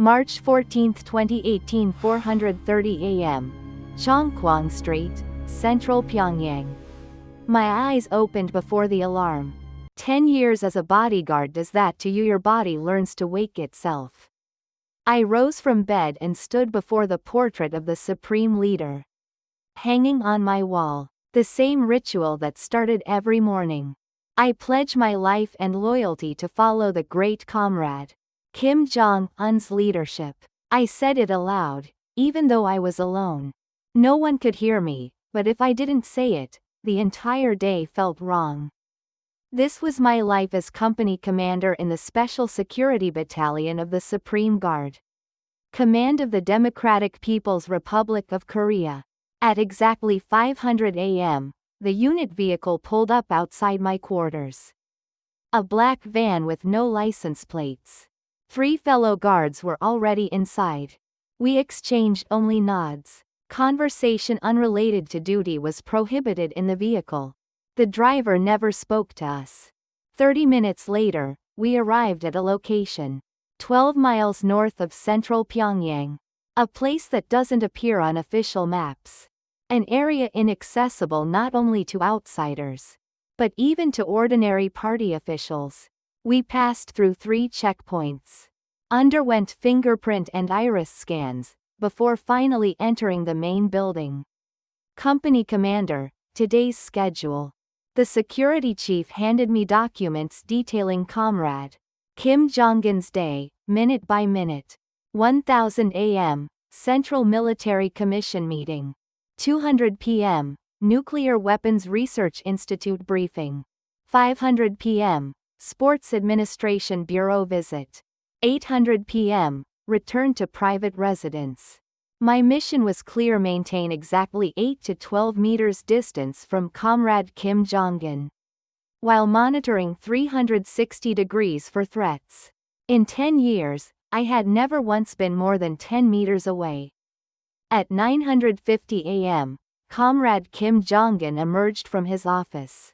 March 14, 2018, 4:30 a.m. Chongquan Street, Central Pyongyang. My eyes opened before the alarm. 10 years as a bodyguard does that to you. Your body learns to wake itself. I rose from bed and stood before the portrait of the supreme leader. Hanging on my wall, the same ritual that started every morning. I pledge my life and loyalty to follow the great comrade, Kim Jong-un's leadership. I said it aloud, even though I was alone. No one could hear me, but if I didn't say it, the entire day felt wrong. This was my life as company commander in the Special Security Battalion of the Supreme Guard. Command of the Democratic People's Republic of Korea. At exactly 500 a.m., the unit vehicle pulled up outside my quarters. A black van with no license plates. 3 fellow guards were already inside. We exchanged only nods. Conversation unrelated to duty was prohibited in the vehicle. The driver never spoke to us. 30 minutes later, we arrived at a location 12 miles north of central Pyongyang. A place that doesn't appear on official maps. An area inaccessible not only to outsiders, but even to ordinary party officials. We passed through 3 checkpoints. Underwent fingerprint and iris scans, before finally entering the main building. Company commander, today's schedule. The security chief handed me documents detailing Comrade Kim Jong-un's day, minute by minute. 1000 a.m., Central Military Commission meeting. 200 p.m., Nuclear Weapons Research Institute briefing. 500 p.m., Sports Administration Bureau visit. 800 p.m., return to private residence. My mission was clear: maintain exactly 8 to 12 meters distance from Comrade Kim Jong-un, while monitoring 360 degrees for threats. In 10 years, I had never once been more than 10 meters away. At 9:50 a.m., Comrade Kim Jong-un emerged from his office.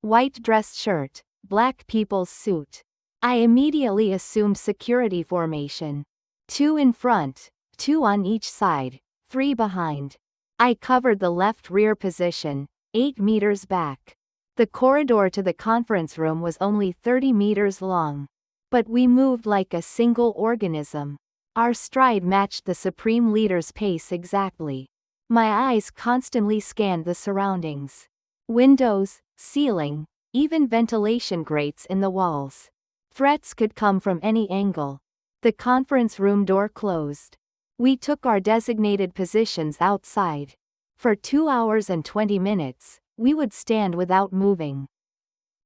White dress shirt, black people's suit. I immediately assumed security formation. 2 in front, 2 on each side, 3 behind. I covered the left rear position, 8 meters back. The corridor to the conference room was only 30 meters long. But we moved like a single organism. Our stride matched the supreme leader's pace exactly. My eyes constantly scanned the surroundings. Windows, ceiling, even ventilation grates in the walls. Threats could come from any angle. The conference room door closed. We took our designated positions outside. For 2 hours and 20 minutes, we would stand without moving.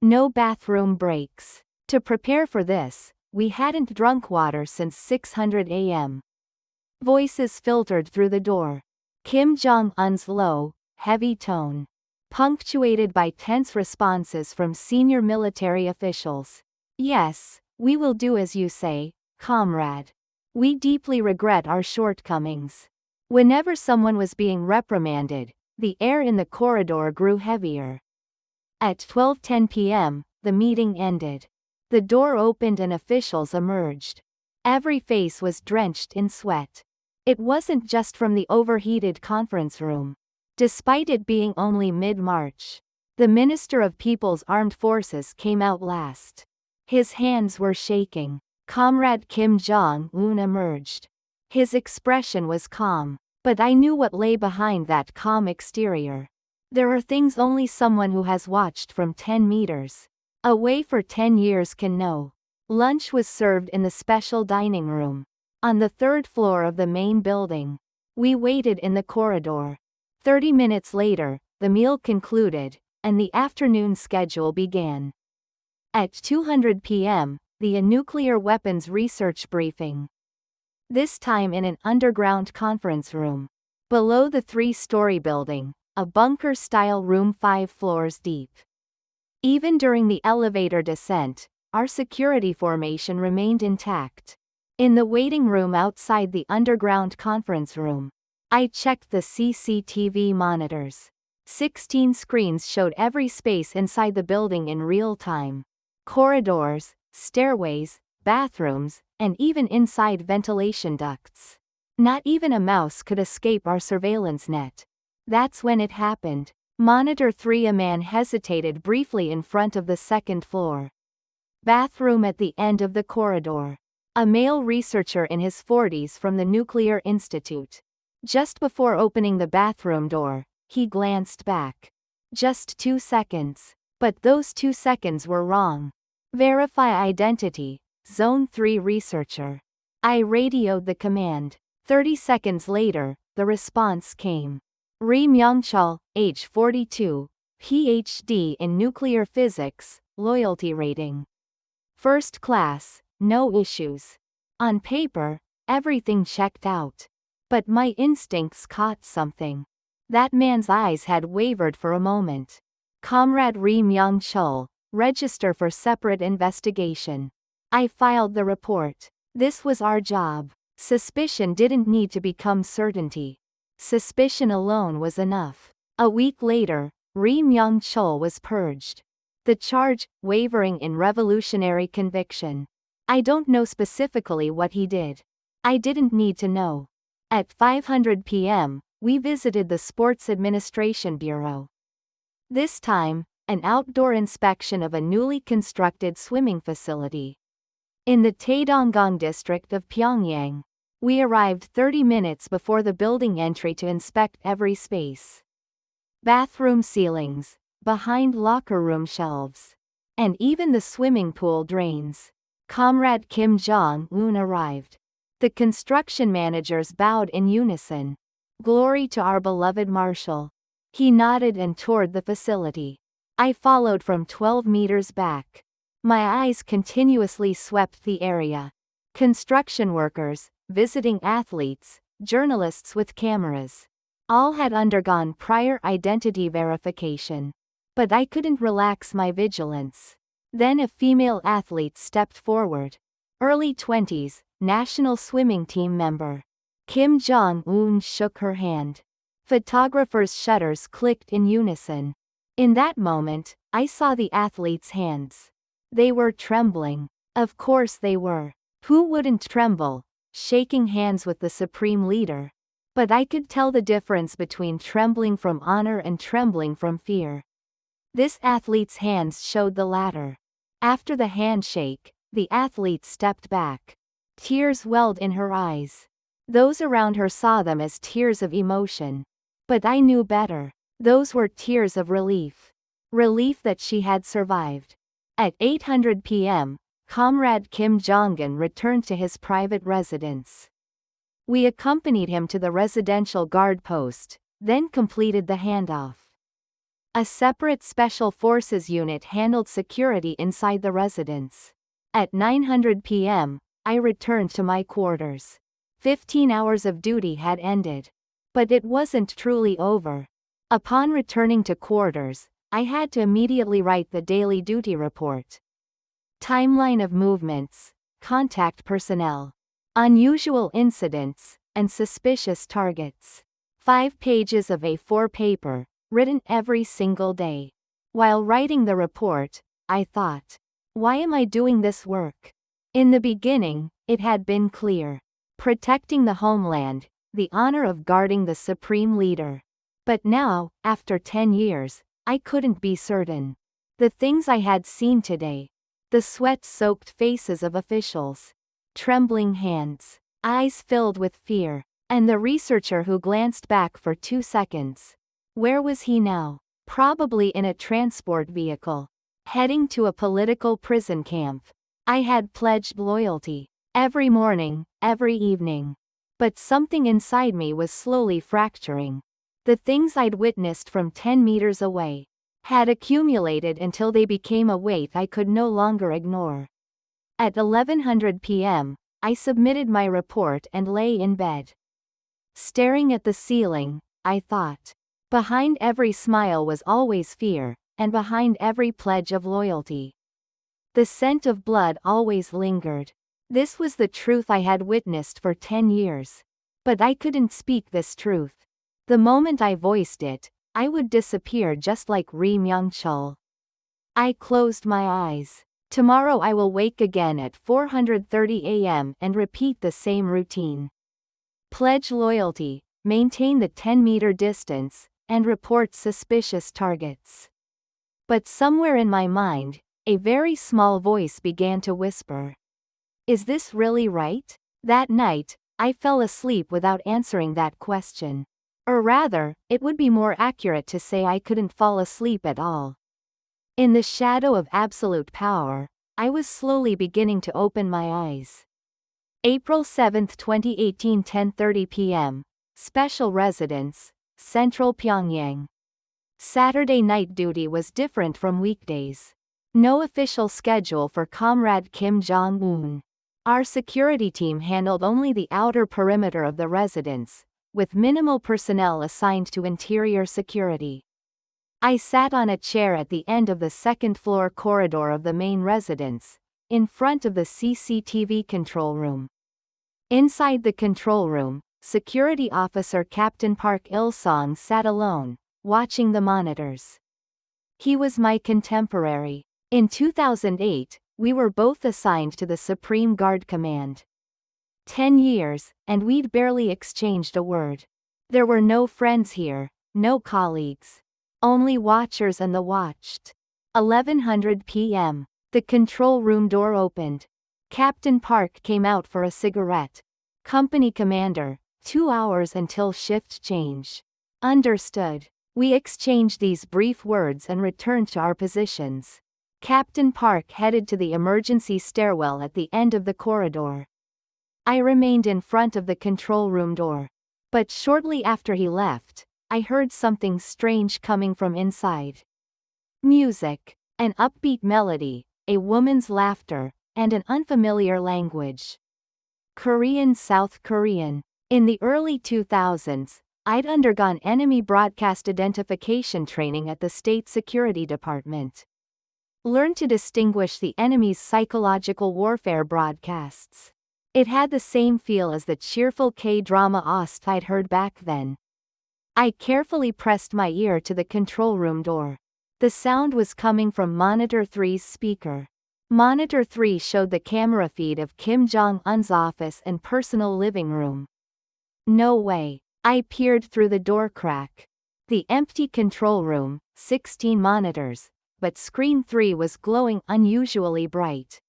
No bathroom breaks. To prepare for this, we hadn't drunk water since 600 a.m. Voices filtered through the door. Kim Jong-un's low, heavy tone, punctuated by tense responses from senior military officials. Yes, we will do as you say, comrade. We deeply regret our shortcomings. Whenever someone was being reprimanded, the air in the corridor grew heavier. At 12:10 p.m., the meeting ended. The door opened and officials emerged. Every face was drenched in sweat. It wasn't just from the overheated conference room. Despite it being only mid-March, the Minister of People's Armed Forces came out last. His hands were shaking. Comrade Kim Jong-un emerged. His expression was calm, but I knew what lay behind that calm exterior. There are things only someone who has watched from 10 meters away for 10 years can know. Lunch was served in the special dining room, on the 3rd floor of the main building. We waited in the corridor. 30 minutes later, the meal concluded, and the afternoon schedule began. At 2:00 p.m., the Nuclear Weapons Research briefing. This time in an underground conference room. Below the 3-story building, a bunker-style room 5 floors deep. Even during the elevator descent, our security formation remained intact. In the waiting room outside the underground conference room, I checked the CCTV monitors. 16 screens showed every space inside the building in real time. Corridors, stairways, bathrooms, and even inside ventilation ducts. Not even a mouse could escape our surveillance net. That's when it happened. Monitor 3. A man hesitated briefly in front of the second floor bathroom at the end of the corridor. A male researcher in his 40s from the Nuclear Institute. Just before opening the bathroom door, he glanced back. Just 2 seconds. But those 2 seconds were wrong. Verify identity, Zone 3 researcher. I radioed the command. 30 seconds later, the response came. Ri Myung-chul, age 42, PhD in nuclear physics, loyalty rating. First class, no issues. On paper, everything checked out. But my instincts caught something. That man's eyes had wavered for a moment. Comrade Ri Myung-chul, register for separate investigation. I filed the report. This was our job. Suspicion didn't need to become certainty. Suspicion alone was enough. A week later, Ri Myung-chul was purged. The charge, wavering in revolutionary conviction. I don't know specifically what he did. I didn't need to know. At 5:00 p.m., we visited the Sports Administration Bureau. This time, an outdoor inspection of a newly constructed swimming facility. In the Taedonggang district of Pyongyang. We arrived 30 minutes before the building entry to inspect every space. Bathroom ceilings, behind locker room shelves, and even the swimming pool drains. Comrade Kim Jong-un arrived. The construction managers bowed in unison. Glory to our beloved Marshal. He nodded and toured the facility. I followed from 12 meters back. My eyes continuously swept the area. Construction workers, visiting athletes, journalists with cameras. All had undergone prior identity verification. But I couldn't relax my vigilance. Then a female athlete stepped forward. Early 20s, national swimming team member. Kim Jong-un shook her hand. Photographers' shutters clicked in unison. In that moment, I saw the athlete's hands. They were trembling. Of course they were. Who wouldn't tremble, shaking hands with the supreme leader? But I could tell the difference between trembling from honor and trembling from fear. This athlete's hands showed the latter. After the handshake, the athlete stepped back. Tears welled in her eyes. Those around her saw them as tears of emotion. But I knew better. Those were tears of relief. Relief that she had survived. At 8:00 p.m., Comrade Kim Jong-un returned to his private residence. We accompanied him to the residential guard post, then completed the handoff. A separate Special Forces unit handled security inside the residence. At 9:00 p.m., I returned to my quarters. 15 hours of duty had ended. But it wasn't truly over. Upon returning to quarters, I had to immediately write the daily duty report. Timeline of movements, contact personnel, unusual incidents, and suspicious targets. 5 pages of A4 paper, written every single day. While writing the report, I thought, why am I doing this work? In the beginning, it had been clear. Protecting the homeland, the honor of guarding the supreme leader. But now, after 10 years, I couldn't be certain. The things I had seen today. The sweat-soaked faces of officials. Trembling hands. Eyes filled with fear. And the researcher who glanced back for 2 seconds. Where was he now? Probably in a transport vehicle. Heading to a political prison camp. I had pledged loyalty. Every morning, every evening. But something inside me was slowly fracturing. The things I'd witnessed from 10 meters away had accumulated until they became a weight I could no longer ignore. At 11:00 p.m., I submitted my report and lay in bed. Staring at the ceiling, I thought. Behind every smile was always fear, and behind every pledge of loyalty, the scent of blood always lingered. This was the truth I had witnessed for 10 years. But I couldn't speak this truth. The moment I voiced it, I would disappear just like Ri Myung-chul. I closed my eyes. Tomorrow I will wake again at 4:30 a.m. and repeat the same routine. Pledge loyalty, maintain the 10-meter distance, and report suspicious targets. But somewhere in my mind, a very small voice began to whisper. Is this really right? That night, I fell asleep without answering that question. Or rather, it would be more accurate to say I couldn't fall asleep at all. In the shadow of absolute power, I was slowly beginning to open my eyes. April 7, 2018, 10:30 p.m. Special Residence, Central Pyongyang. Saturday night duty was different from weekdays. No official schedule for Comrade Kim Jong-un. Our security team handled only the outer perimeter of the residence, with minimal personnel assigned to interior security. I sat on a chair at the end of the second-floor corridor of the main residence, in front of the CCTV control room. Inside the control room, Security Officer Captain Park Il-sung sat alone, watching the monitors. He was my contemporary. In 2008, we were both assigned to the Supreme Guard Command. 10 years, and we'd barely exchanged a word. There were no friends here, no colleagues. Only watchers and the watched. 11:00 p.m. The control room door opened. Captain Park came out for a cigarette. Company commander, 2 hours until shift change. Understood. We exchanged these brief words and returned to our positions. Captain Park headed to the emergency stairwell at the end of the corridor. I remained in front of the control room door. But shortly after he left, I heard something strange coming from inside. Music, an upbeat melody, a woman's laughter, and an unfamiliar language. Korean, South Korean. In the early 2000s, I'd undergone enemy broadcast identification training at the State Security Department. Learned to distinguish the enemy's psychological warfare broadcasts. It had the same feel as the cheerful K-drama Ost I'd heard back then. I carefully pressed my ear to the control room door. The sound was coming from Monitor 3's speaker. Monitor 3 showed the camera feed of Kim Jong-un's office and personal living room. No way. I peered through the door crack. The empty control room, 16 monitors, but screen 3 was glowing unusually bright.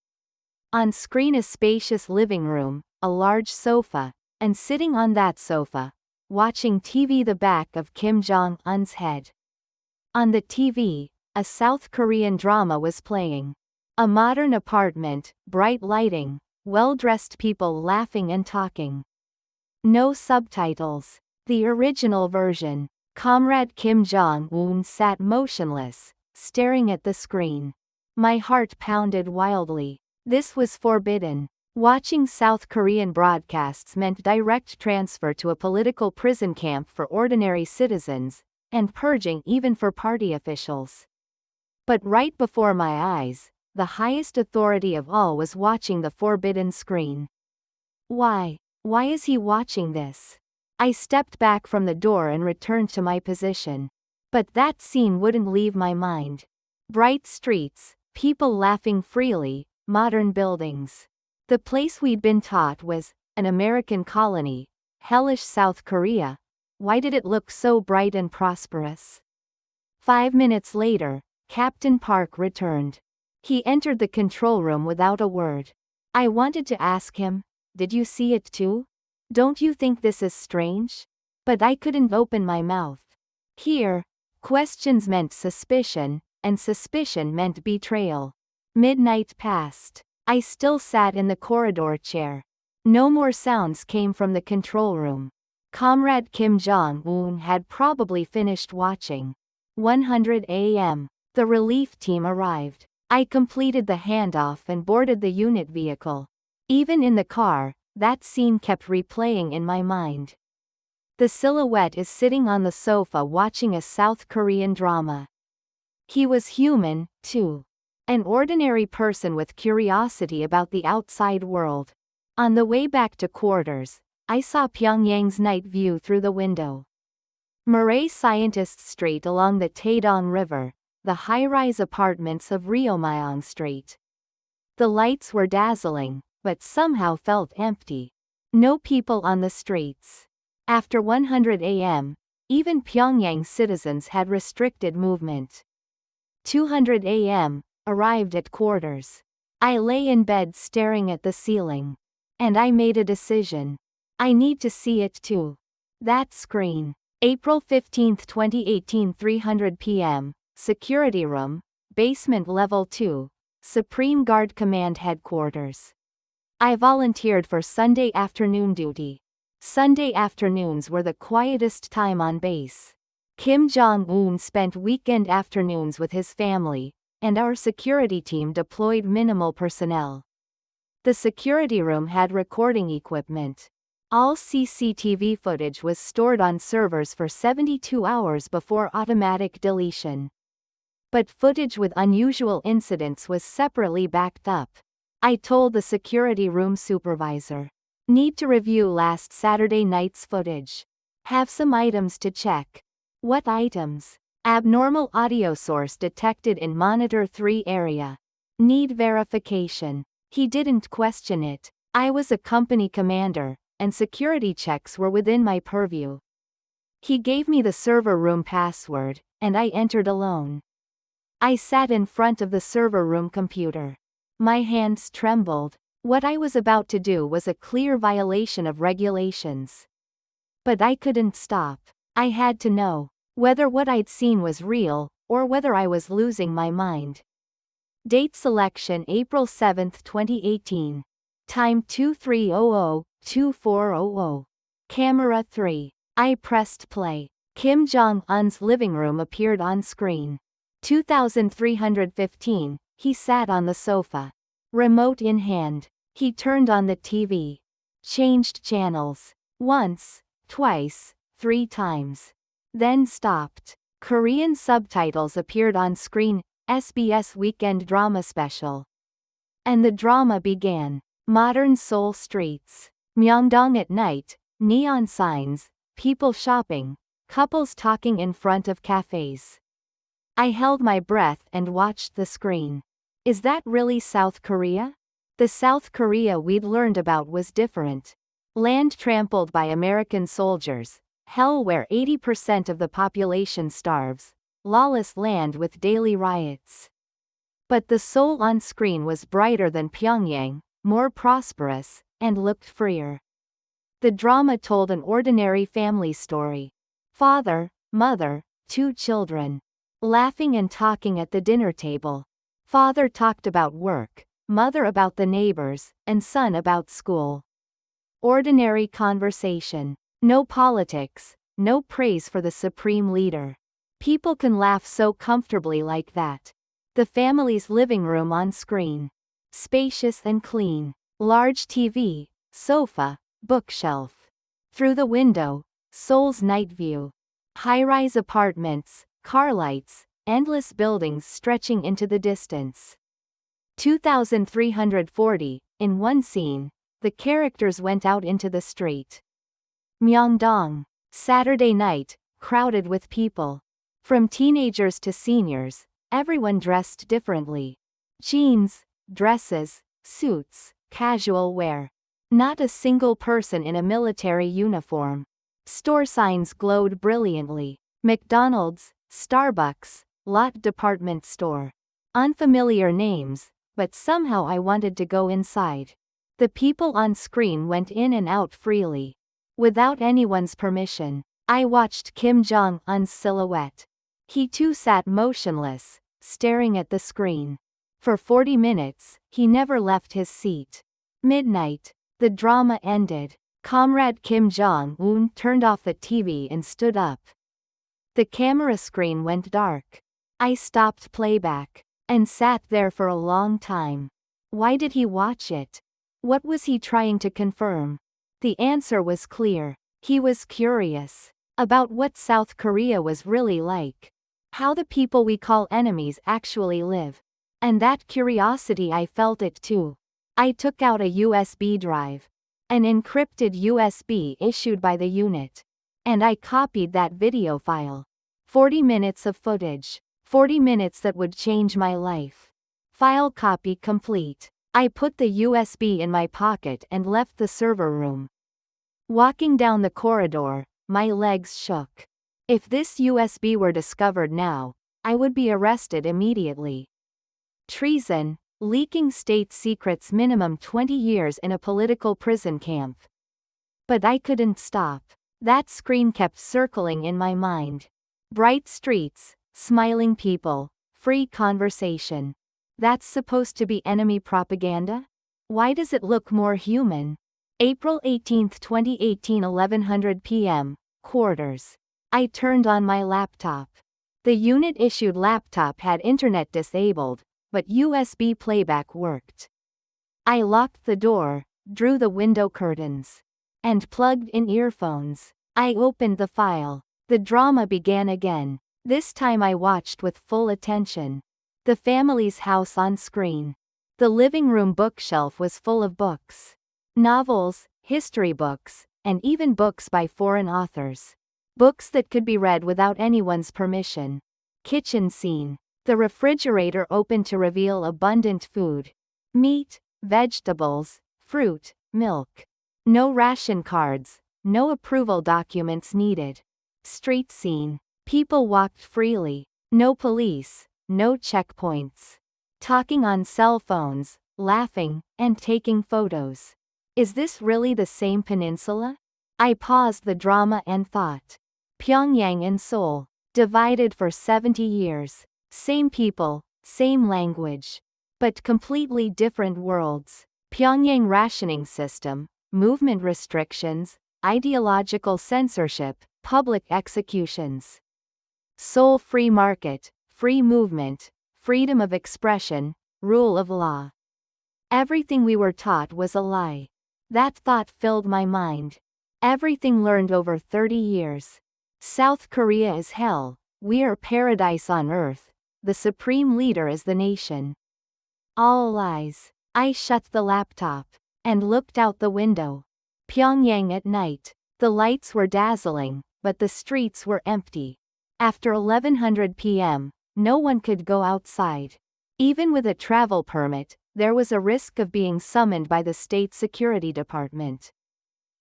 On screen a spacious living room, a large sofa, and sitting on that sofa, watching TV the back of Kim Jong-un's head. On the TV, a South Korean drama was playing. A modern apartment, bright lighting, well-dressed people laughing and talking. No subtitles. The original version. Comrade Kim Jong-un sat motionless, staring at the screen. My heart pounded wildly. This was forbidden. Watching South Korean broadcasts meant direct transfer to a political prison camp for ordinary citizens, and purging even for party officials. But right before my eyes, the highest authority of all was watching the forbidden screen. Why? Why is he watching this? I stepped back from the door and returned to my position. But that scene wouldn't leave my mind. Bright streets, people laughing freely, modern buildings. The place we'd been taught was an American colony, hellish South Korea. Why did it look so bright and prosperous? 5 minutes later, Captain Park returned. He entered the control room without a word. I wanted to ask him, did you see it too? Don't you think this is strange? But I couldn't open my mouth. Here, questions meant suspicion, and suspicion meant betrayal. Midnight passed. I still sat in the corridor chair. No more sounds came from the control room. Comrade Kim Jong-un had probably finished watching. 100 a.m. The relief team arrived. I completed the handoff and boarded the unit vehicle. Even in the car, that scene kept replaying in my mind. The silhouette is sitting on the sofa watching a South Korean drama. He was human, too. An ordinary person with curiosity about the outside world. On the way back to quarters, I saw Pyongyang's night view through the window. Murray Scientist Street along the Tumen River, the high-rise apartments of Ryomyong Street. The lights were dazzling, but somehow felt empty. No people on the streets. After 100 a.m., even Pyongyang citizens had restricted movement. 200 a.m., arrived at quarters. I lay in bed staring at the ceiling. And I made a decision. I need to see it too. That screen. April 15, 2018, 300 p.m., Security Room, Basement Level 2, Supreme Guard Command Headquarters. I volunteered for Sunday afternoon duty. Sunday afternoons were the quietest time on base. Kim Jong-un spent weekend afternoons with his family, and our security team deployed minimal personnel. The security room had recording equipment. All CCTV footage was stored on servers for 72 hours before automatic deletion. But footage with unusual incidents was separately backed up. I told the security room supervisor. Need to review last Saturday night's footage. Have some items to check. What items? Abnormal audio source detected in Monitor 3 area. Need verification. He didn't question it. I was a company commander, and security checks were within my purview. He gave me the server room password, and I entered alone. I sat in front of the server room computer. My hands trembled. What I was about to do was a clear violation of regulations. But I couldn't stop. I had to know whether what I'd seen was real, or whether I was losing my mind. Date selection April 7, 2018. Time 23:00–24:00. Camera 3. I pressed play. Kim Jong-un's living room appeared on screen. 2315, he sat on the sofa. Remote in hand. He turned on the TV. Changed channels. Once, twice, 3 times. Then stopped. Korean subtitles appeared on screen, SBS Weekend Drama Special. And the drama began. Modern Seoul streets. Myeongdong at night, neon signs, people shopping, couples talking in front of cafes. I held my breath and watched the screen. Is that really South Korea? The South Korea we'd learned about was different. Land trampled by American soldiers, hell where 80% of the population starves, lawless land with daily riots. But the Seoul on screen was brighter than Pyongyang, more prosperous, and looked freer. The drama told an ordinary family story. Father, mother, 2 children. Laughing and talking at the dinner table. Father talked about work, mother about the neighbors, and son about school. Ordinary conversation. No politics, no praise for the supreme leader. People can laugh so comfortably like that. The family's living room on screen. Spacious and clean. Large TV, sofa, bookshelf. Through the window, Seoul's night view. High-rise apartments, car lights, endless buildings stretching into the distance. 2340, in one scene, the characters went out into the street. Myeongdong. Saturday night, crowded with people. From teenagers to seniors, everyone dressed differently. Jeans, dresses, suits, casual wear. Not a single person in a military uniform. Store signs glowed brilliantly. McDonald's, Starbucks, Lot Department Store. Unfamiliar names, but somehow I wanted to go inside. The people on screen went in and out freely. Without anyone's permission. I watched Kim Jong-un's silhouette. He too sat motionless, staring at the screen. For 40 minutes, he never left his seat. Midnight. The drama ended. Comrade Kim Jong-un turned off the TV and stood up. The camera screen went dark. I stopped playback, and sat there for a long time. Why did he watch it? What was he trying to confirm? The answer was clear. He was curious about what South Korea was really like. How the people we call enemies actually live. And that curiosity, I felt it too. I took out a USB drive. An encrypted USB issued by the unit. And I copied that video file. 40 minutes of footage. 40 minutes that would change my life. File copy complete. I put the USB in my pocket and left the server room. Walking down the corridor, my legs shook. If this USB were discovered now, I would be arrested immediately. Treason, leaking state secrets, minimum 20 years in a political prison camp. But I couldn't stop. That screen kept circling in my mind. Bright streets, smiling people, free conversation. That's supposed to be enemy propaganda? Why does it look more human? April 18, 2018, 1100 p.m., quarters. I turned on my laptop. The unit-issued laptop had internet disabled, but USB playback worked. I locked the door, drew the window curtains, and plugged in earphones. I opened the file. The drama began again. This time I watched with full attention. The family's house on screen. The living room bookshelf was full of books. Novels, history books, and even books by foreign authors. Books that could be read without anyone's permission. Kitchen scene. The refrigerator opened to reveal abundant food. Meat, vegetables, fruit, milk. No ration cards, no approval documents needed. Street scene. People walked freely. No police, no checkpoints. Talking on cell phones, laughing, and taking photos. Is this really the same peninsula? I paused the drama and thought. Pyongyang and Seoul, divided for 70 years. Same people, same language. But completely different worlds. Pyongyang rationing system, movement restrictions, ideological censorship, public executions. Seoul free market, free movement, freedom of expression, rule of law. Everything we were taught was a lie. That thought filled my mind. Everything learned over 30 years. South Korea is hell, we're paradise on earth, the supreme leader is the nation. All lies. I shut the laptop and looked out the window. Pyongyang at night. The lights were dazzling, but the streets were empty. After 1100 p.m., no one could go outside. Even with a travel permit, there was a risk of being summoned by the State Security Department.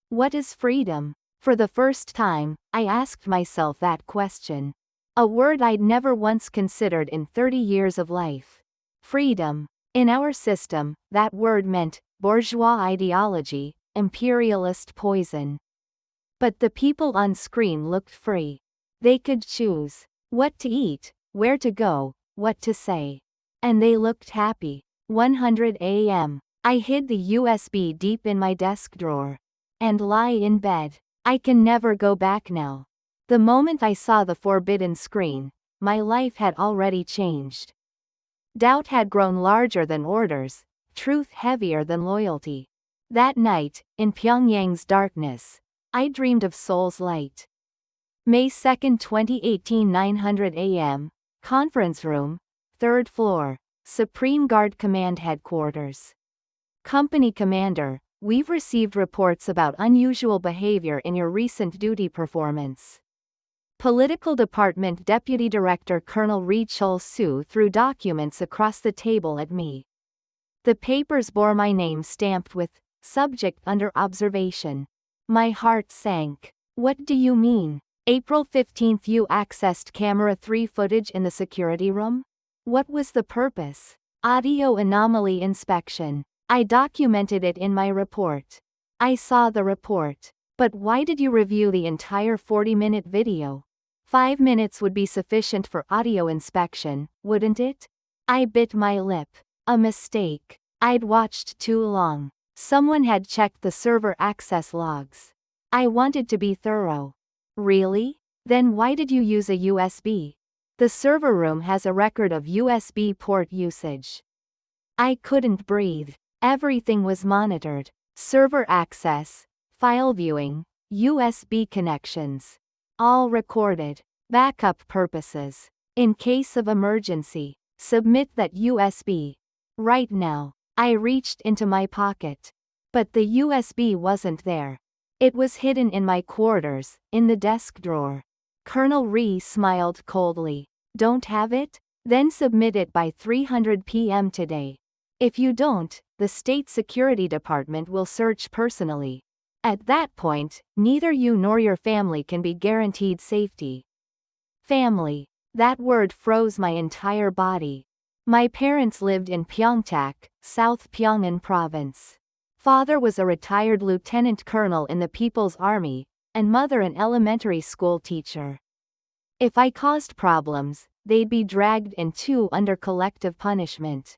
What is freedom? For the first time, I asked myself that question. A word I'd never once considered in 30 years of life. Freedom. In our system, that word meant bourgeois ideology, imperialist poison. But the people on screen looked free. They could choose what to eat, where to go, what to say. And they looked happy. 100 a.m. I hid the USB deep in my desk drawer. And lie in bed. I can never go back now. The moment I saw the forbidden screen, my life had already changed. Doubt had grown larger than orders, truth heavier than loyalty. That night, in Pyongyang's darkness, I dreamed of Seoul's light. May 2, 2018, 900 a.m., conference room, 3rd floor, Supreme Guard Command Headquarters. Company Commander, we've received reports about unusual behavior in your recent duty performance. Political Department Deputy Director Colonel Ri Chul-soo threw documents across the table at me. The papers bore my name stamped with, subject under observation. My heart sank. What do you mean? April 15, you accessed camera 3 footage in the security room? What was the purpose? Audio anomaly inspection. I documented it in my report. I saw the report. But why did you review the entire 40-minute video? 5 minutes would be sufficient for audio inspection, wouldn't it? I bit my lip. A mistake. I'd watched too long. Someone had checked the server access logs. I wanted to be thorough. Really? Then why did you use a USB? The server room has a record of USB port usage. I couldn't breathe. Everything was monitored. Server access, file viewing, USB connections. All recorded. Backup purposes. In case of emergency, submit that USB. Right now. I reached into my pocket. But the USB wasn't there. It was hidden in my quarters, in the desk drawer. Colonel Ri smiled coldly. Don't have it? Then submit it by 300 p.m. today. If you don't, the State Security Department will search personally. At that point, neither you nor your family can be guaranteed safety. Family. That word froze my entire body. My parents lived in Pyeongtaek, South Pyongyang Province. Father was a retired lieutenant colonel in the People's Army, and mother an elementary school teacher. If I caused problems, they'd be dragged into under collective punishment.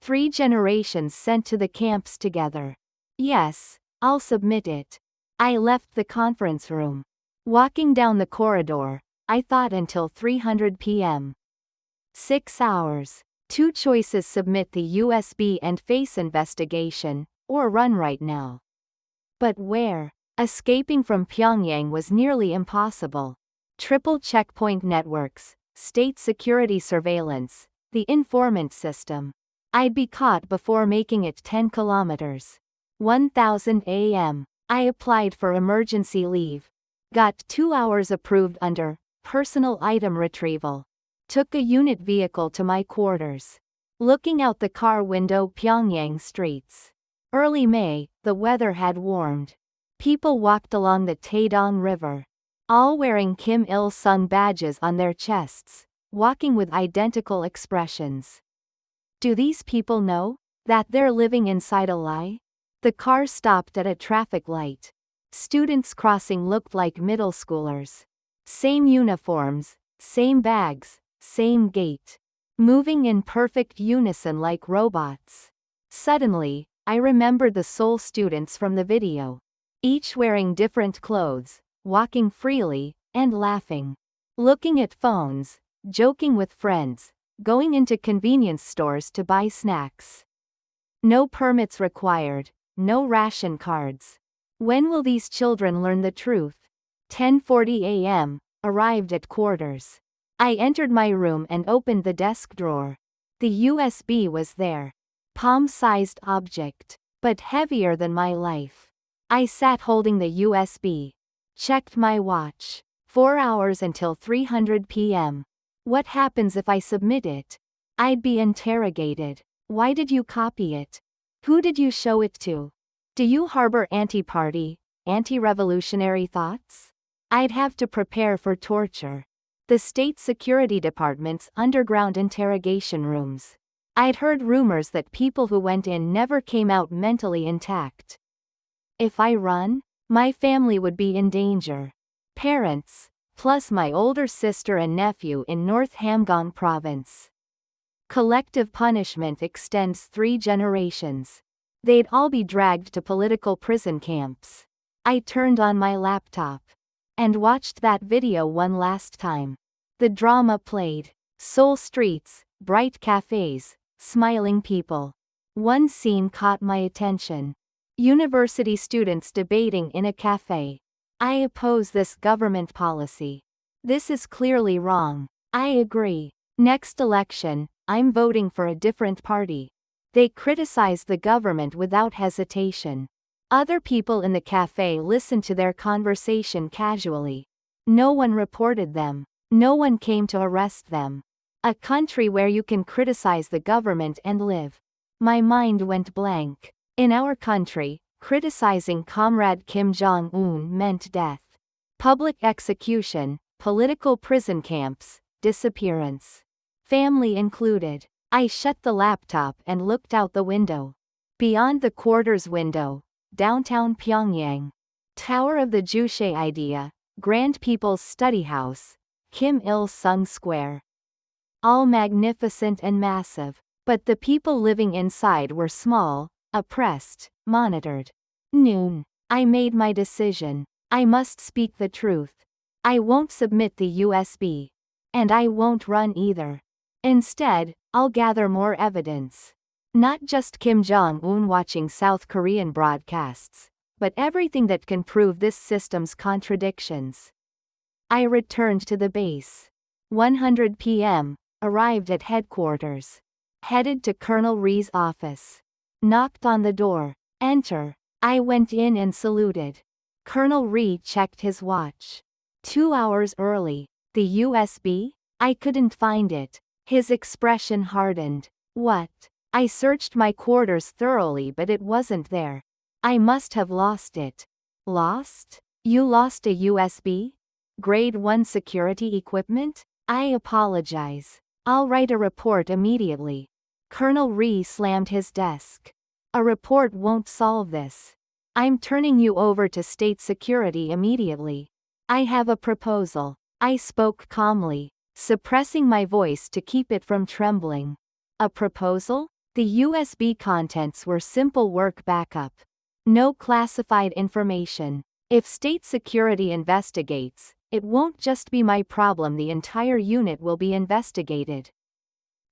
3 generations sent to the camps together. Yes, I'll submit it. I left the conference room. Walking down the corridor, I thought until 300 p.m. 6 hours. 2 choices: submit the USB and face investigation, or run right now. But where? Escaping from Pyongyang was nearly impossible. Triple checkpoint networks, state security surveillance, the informant system. I'd be caught before making it 10 kilometers. 1000 a.m. I applied for emergency leave. Got 2 hours approved under personal item retrieval. Took a unit vehicle to my quarters. Looking out the car window, Pyongyang streets. Early May, the weather had warmed. People walked along the Tumen River. All wearing Kim Il-sung badges on their chests, walking with identical expressions. Do these people know that they're living inside a lie? The car stopped at a traffic light. Students crossing looked like middle schoolers. Same uniforms, same bags, same gait. Moving in perfect unison like robots. Suddenly, I remembered the Seoul students from the video. Each wearing different clothes, walking freely, and laughing. Looking at phones, joking with friends, going into convenience stores to buy snacks. No permits required, no ration cards. When will these children learn the truth? 10:40 a.m., arrived at quarters. I entered my room and opened the desk drawer. The USB was there. Palm-sized object, but heavier than my life. I sat holding the USB. Checked my watch. 4 hours until 300 p.m. What happens if I submit it? I'd be interrogated. Why did you copy it? Who did you show it to? Do you harbor anti-party, anti-revolutionary thoughts? I'd have to prepare for torture. The State Security Department's underground interrogation rooms. I'd heard rumors that people who went in never came out mentally intact. If I run, my family would be in danger. Parents, plus my older sister and nephew in North Hamgyong Province. Collective punishment extends 3 generations. They'd all be dragged to political prison camps. I turned on my laptop and watched that video one last time. The drama played. Seoul streets, bright cafes, smiling people. One scene caught my attention. University students debating in a cafe. I oppose this government policy. This is clearly wrong. I agree. Next election, I'm voting for a different party. They criticize the government without hesitation. Other people in the cafe listened to their conversation casually. No one reported them. No one came to arrest them. A country where you can criticize the government and live. My mind went blank. In our country, criticizing Comrade Kim Jong-un meant death. Public execution, political prison camps, disappearance. Family included. I shut the laptop and looked out the window. Beyond the quarters window, downtown Pyongyang. Tower of the Juche Idea, Grand People's Study House, Kim Il-sung Square. All magnificent and massive, but the people living inside were small, oppressed, monitored. Noon. I made my decision. I must speak the truth. I won't submit the USB. And I won't run either. Instead, I'll gather more evidence. Not just Kim Jong-un watching South Korean broadcasts, but everything that can prove this system's contradictions. I returned to the base. 100 p.m., arrived at headquarters. Headed to Colonel Ri's office. Knocked on the door. Enter. I went in and saluted. Colonel Ri checked his watch. 2 hours early. The USB? I couldn't find it. His expression hardened. What? I searched my quarters thoroughly but it wasn't there. I must have lost it. Lost? You lost a USB? Grade 1 security equipment? I apologize. I'll write a report immediately. Colonel Rhee slammed his desk. A report won't solve this. I'm turning you over to state security immediately. I have a proposal. I spoke calmly, suppressing my voice to keep it from trembling. A proposal? The USB contents were simple work backup. No classified information. If state security investigates, it won't just be my problem, the entire unit will be investigated.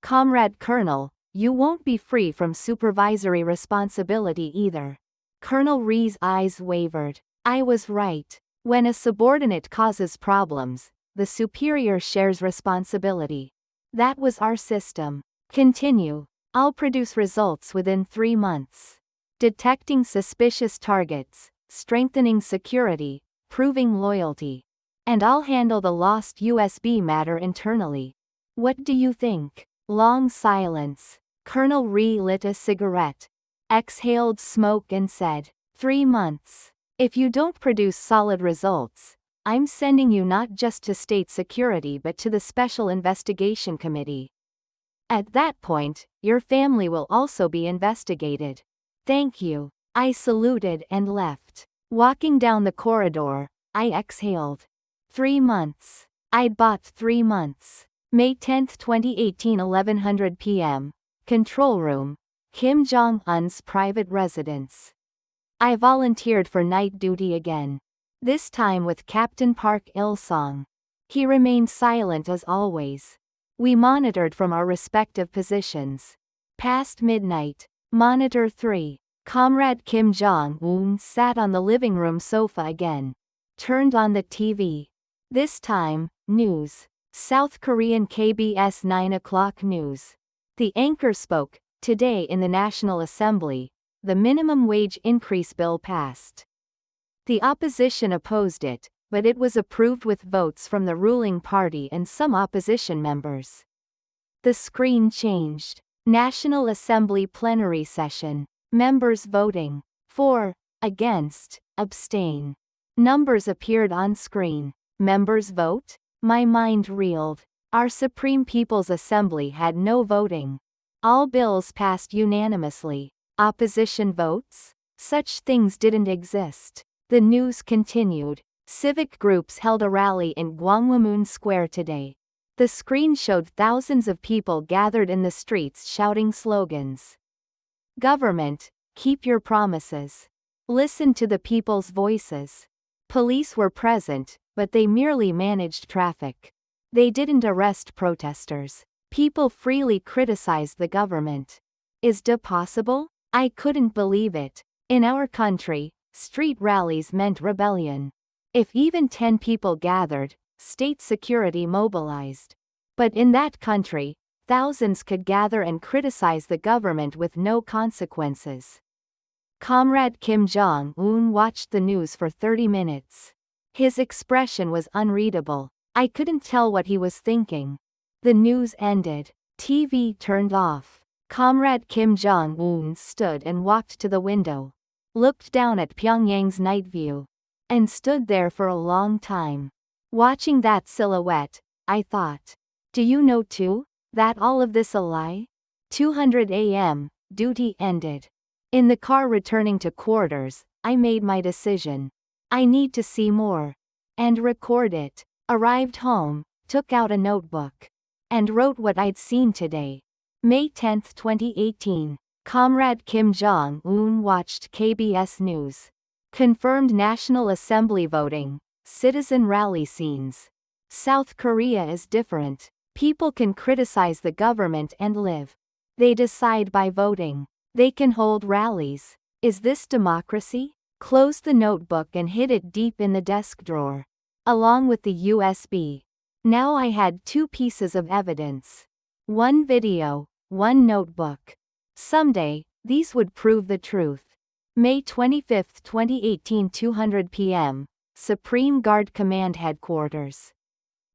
Comrade Colonel, you won't be free from supervisory responsibility either. Colonel Rhee's eyes wavered. I was right. When a subordinate causes problems, the superior shares responsibility. That was our system. Continue. I'll produce results within 3 months. Detecting suspicious targets, strengthening security, proving loyalty. And I'll handle the lost USB matter internally. What do you think? Long silence. Colonel Rhee lit a cigarette, exhaled smoke and said, 3 months. If you don't produce solid results, I'm sending you not just to state security but to the Special Investigation Committee. At that point, your family will also be investigated. Thank you. I saluted and left. Walking down the corridor, I exhaled. 3 months. I'd bought 3 months. May 10, 2018, 1100 p.m. Control room. Kim Jong-un's private residence. I volunteered for night duty again. This time with Captain Park Il-sung. He remained silent as always. We monitored from our respective positions. Past midnight. Monitor 3. Comrade Kim Jong-un sat on the living room sofa again. Turned on the TV. This time, news. South Korean KBS 9 o'clock news. The anchor spoke, today in the National Assembly, the minimum wage increase bill passed. The opposition opposed it, but it was approved with votes from the ruling party and some opposition members. The screen changed. National Assembly plenary session. Members voting. For, against, abstain. Numbers appeared on screen. Members vote? My mind reeled. Our Supreme People's Assembly had no voting. All bills passed unanimously. Opposition votes? Such things didn't exist. The news continued. Civic groups held a rally in Gwanghwamun Square today. The screen showed thousands of people gathered in the streets shouting slogans. Government, keep your promises. Listen to the people's voices. Police were present, but they merely managed traffic. They didn't arrest protesters. People freely criticized the government. Is it possible? I couldn't believe it. In our country, street rallies meant rebellion. If even 10 people gathered, state security mobilized. But in that country, thousands could gather and criticize the government with no consequences. Comrade Kim Jong-un watched the news for 30 minutes. His expression was unreadable. I couldn't tell what he was thinking. The news ended. TV turned off. Comrade Kim Jong-un stood and walked to the window. Looked down at Pyongyang's night view. And stood there for a long time. Watching that silhouette, I thought. Do you know too, that all of this a lie? 200 a.m., duty ended. In the car returning to quarters, I made my decision. I need to see more. And record it. Arrived home, took out a notebook. And wrote what I'd seen today. May 10, 2018. Comrade Kim Jong-un watched KBS News. Confirmed National Assembly voting. Citizen rally scenes. South Korea is different. People can criticize the government and live. They decide by voting. They can hold rallies. Is this democracy? Closed the notebook and hid it deep in the desk drawer. Along with the USB. Now I had 2 pieces of evidence. 1 video, 1 notebook. Someday, these would prove the truth. May 25, 2018, 200 p.m. Supreme Guard Command Headquarters.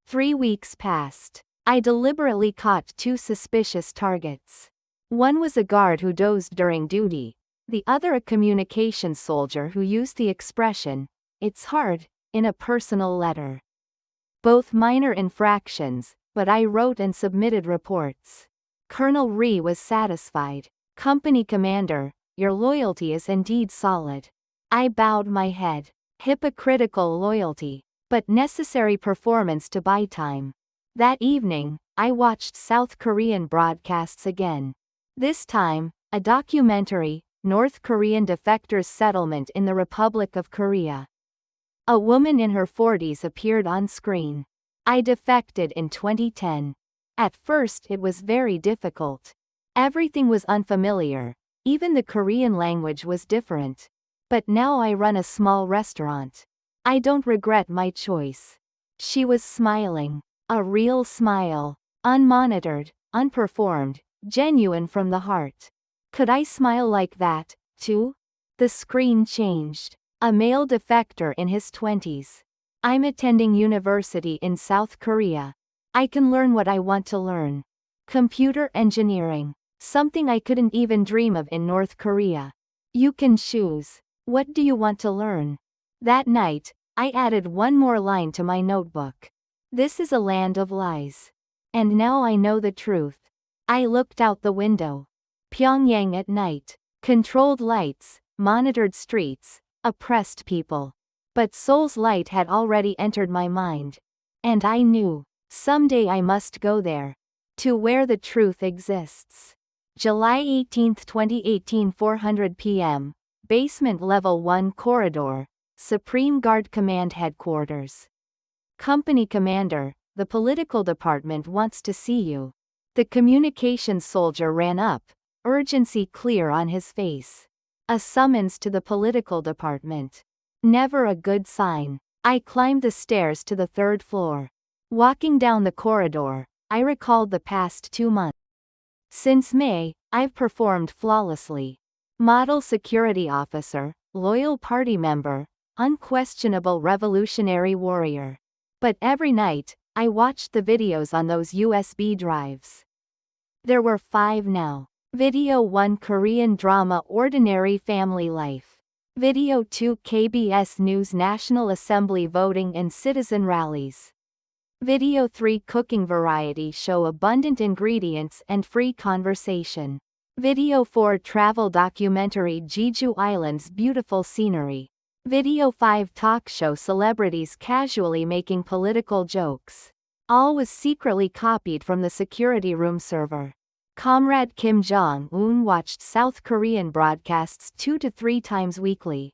3 weeks passed. I deliberately caught 2 suspicious targets. One was a guard who dozed during duty, the other a communications soldier who used the expression, "It's hard," in a personal letter. Both minor infractions, but I wrote and submitted reports. Colonel Ri was satisfied. "Company commander, your loyalty is indeed solid." I bowed my head. Hypocritical loyalty, but necessary performance to buy time. That evening, I watched South Korean broadcasts again. This time, a documentary, North Korean defectors' settlement in the Republic of Korea. A woman in her 40s appeared on screen. I defected in 2010. At first it was very difficult. Everything was unfamiliar, even the Korean language was different. But now I run a small restaurant. I don't regret my choice. She was smiling. A real smile. Unmonitored, unperformed, genuine from the heart. Could I smile like that, too? The screen changed. A male defector in his 20s. "I'm attending university in South Korea. I can learn what I want to learn. Computer engineering. Something I couldn't even dream of in North Korea. You can choose. What do you want to learn?" That night, I added one more line to my notebook. "This is a land of lies. And now I know the truth." I looked out the window. Pyongyang at night. Controlled lights, monitored streets, oppressed people. But Seoul's light had already entered my mind. And I knew, someday I must go there. To where the truth exists. July 18, 2018, 400 p.m. Basement Level 1 Corridor, Supreme Guard Command Headquarters. "Company commander, the political department wants to see you." The communications soldier ran up, urgency clear on his face. A summons to the political department. Never a good sign. I climbed the stairs to the 3rd floor. Walking down the corridor, I recalled the past 2 months. Since May, I've performed flawlessly. Model security officer, loyal party member, unquestionable revolutionary warrior. But every night, I watched the videos on those USB drives. There were 5 now. Video 1 Korean drama Ordinary Family Life. Video 2 KBS News National Assembly Voting and Citizen Rallies. Video 3 Cooking Variety Show Abundant Ingredients and Free Conversation. Video 4 Travel Documentary Jeju Island's Beautiful Scenery. Video 5 Talk Show Celebrities Casually Making Political Jokes. All was secretly copied from the security room server. Comrade Kim Jong-un watched South Korean broadcasts 2 to 3 times weekly.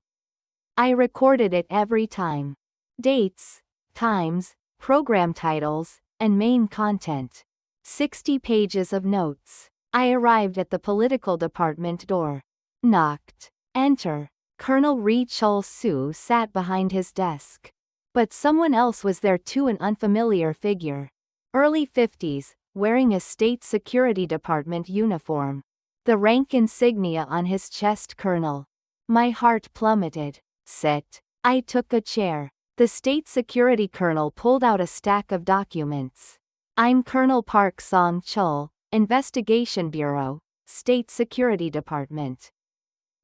I recorded it every time. Dates, times, program titles, and main content. 60 pages of notes. I arrived at the political department door. Knocked. Enter. Colonel Ri Chol-soo sat behind his desk. But someone else was there too, an unfamiliar figure. Early 50s, wearing a state security department uniform. The rank insignia on his chest, Colonel. My heart plummeted. Sit. I took a chair. The state security colonel pulled out a stack of documents. "I'm Colonel Park Song-chul, Investigation Bureau, State Security Department.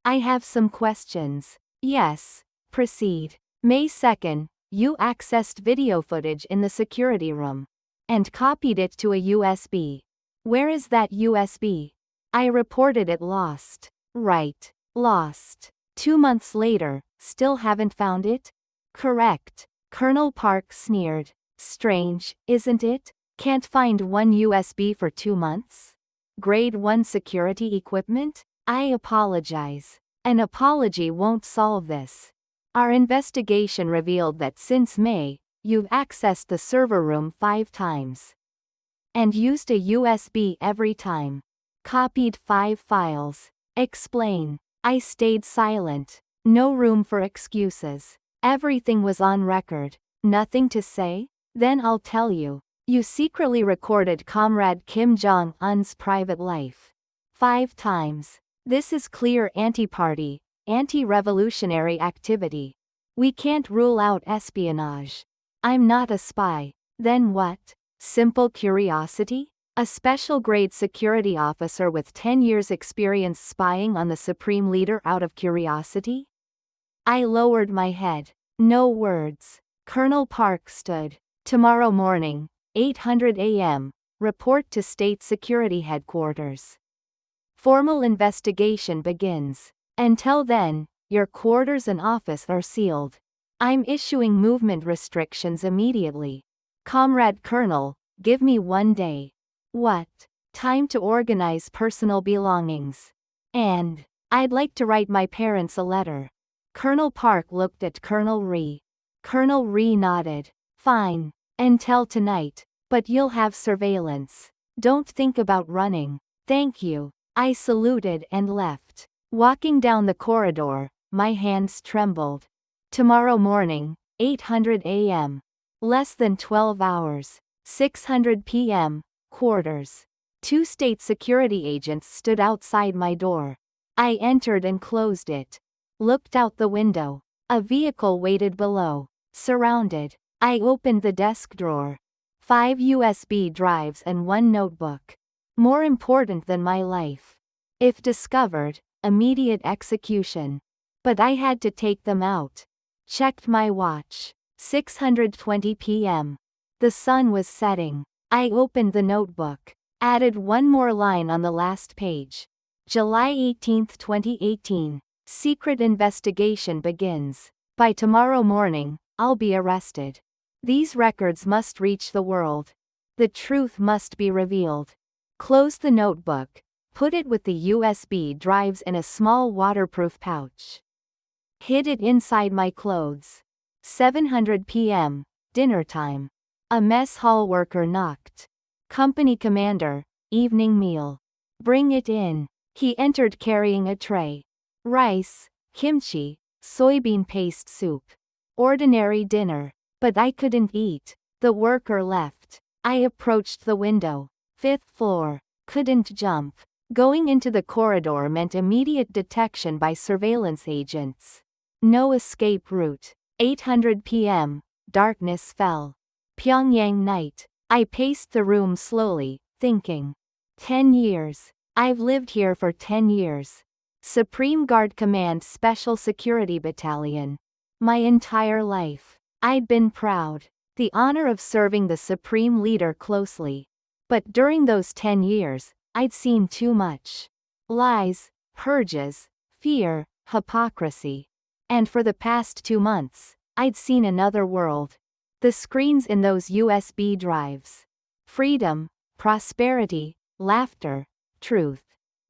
I have some questions." "Yes, proceed." "May 2nd, you accessed video footage in the security room. And copied it to a USB. Where is that USB?" "I reported it lost." "Right. Lost. 2 months later, still haven't found it?" "Correct." Colonel Park sneered. "Strange, isn't it? Can't find one USB for 2 months? Grade 1 security equipment?" "I apologize. An apology won't solve this. Our investigation revealed that since May, you've accessed the server room 5 times. And used a USB every time. Copied 5 files. Explain." I stayed silent. No room for excuses. Everything was on record. Nothing to say? Then I'll tell you. You secretly recorded Comrade Kim Jong-un's private life. 5 times. This is clear anti-party, anti-revolutionary activity. We can't rule out espionage. I'm not a spy. Then what? Simple curiosity? A special grade security officer with 10 years experience spying on the supreme leader out of curiosity? I lowered my head. No words. Colonel Park stood. Tomorrow morning, 800 a.m., report to State Security Headquarters. Formal investigation begins. Until then, your quarters and office are sealed. I'm issuing movement restrictions immediately. Comrade Colonel, give me 1 day. What? Time to organize personal belongings. And I'd like to write my parents a letter. Colonel Park looked at Colonel Rhee. Colonel Rhee nodded. Fine. Until tonight. But you'll have surveillance. Don't think about running. Thank you. I saluted and left. Walking down the corridor, my hands trembled. Tomorrow morning, 800 a.m. Less than 12 hours. 600 p.m. Quarters. 2 state security agents stood outside my door. I entered and closed it. Looked out the window. A vehicle waited below. Surrounded. I opened the desk drawer. 5 USB drives and 1 notebook. More important than my life. If discovered, immediate execution. But I had to take them out. Checked my watch. 6:20 p.m. The sun was setting. I opened the notebook. Added 1 more line on the last page. July 18, 2018. Secret investigation begins. By tomorrow morning, I'll be arrested. These records must reach the world. The truth must be revealed. Close the notebook. Put it with the USB drives in a small waterproof pouch. Hid it inside my clothes. 7:00 p.m. Dinner time. A mess hall worker knocked. Company commander, evening meal. Bring it in. He entered carrying a tray. Rice, kimchi, soybean paste soup. Ordinary dinner. But I couldn't eat. The worker left. I approached the window. 5th floor. Couldn't jump. Going into the corridor meant immediate detection by surveillance agents. No escape route. 8:00 p.m. Darkness fell. Pyongyang night. I paced the room slowly, thinking. 10 years. I've lived here for 10 years. Supreme Guard Command Special Security Battalion. My entire life. I'd been proud. The honor of serving the Supreme Leader closely. But during those 10 years, I'd seen too much. Lies, purges, fear, hypocrisy. And for the past 2 months, I'd seen another world. The screens in those USB drives. Freedom, prosperity, laughter, truth.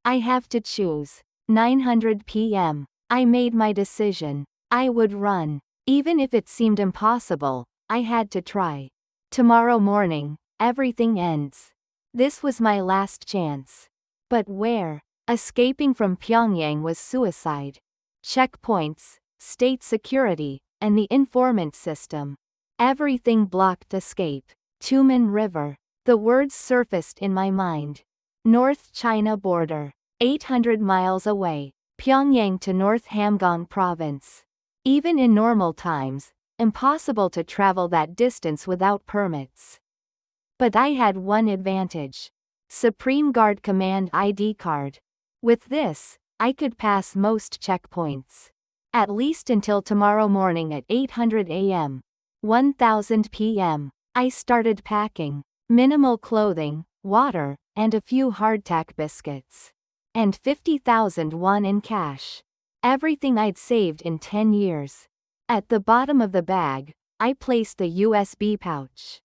I have to choose. 9:00 p.m. I made my decision. I would run. Even if it seemed impossible, I had to try. Tomorrow morning, everything ends. This was my last chance. But where? Escaping from Pyongyang was suicide. Checkpoints, state security, and the informant system. Everything blocked escape. Tumen River. The words surfaced in my mind. North China border. 800 miles away. Pyongyang to North Hamgyong province. Even in normal times, impossible to travel that distance without permits. But I had one advantage. Supreme Guard Command ID card. With this, I could pass most checkpoints. At least until tomorrow morning at 8:00 a.m. 1000 p.m. I started packing. Minimal clothing, water, and a few hardtack biscuits. And 50,000 won in cash. Everything I'd saved in 10 years. At the bottom of the bag, I placed the USB pouch.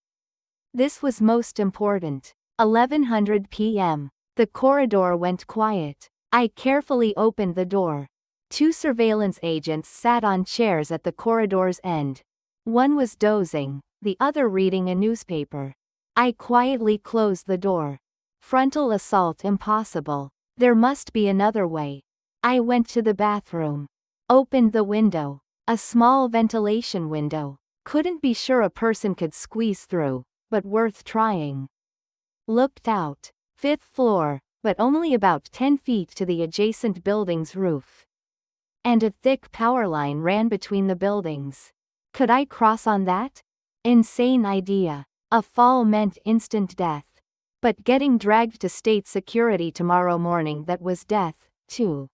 This was most important. 11:00 p.m. The corridor went quiet. I carefully opened the door. 2 surveillance agents sat on chairs at the corridor's end. One was dozing, the other reading a newspaper. I quietly closed the door. Frontal assault impossible. There must be another way. I went to the bathroom. Opened the window. A small ventilation window. Couldn't be sure a person could squeeze through, but worth trying. Looked out. 5th floor, but only about 10 feet to the adjacent building's roof. And a thick power line ran between the buildings. Could I cross on that? Insane idea. A fall meant instant death. But getting dragged to state security tomorrow morning, that was death, too.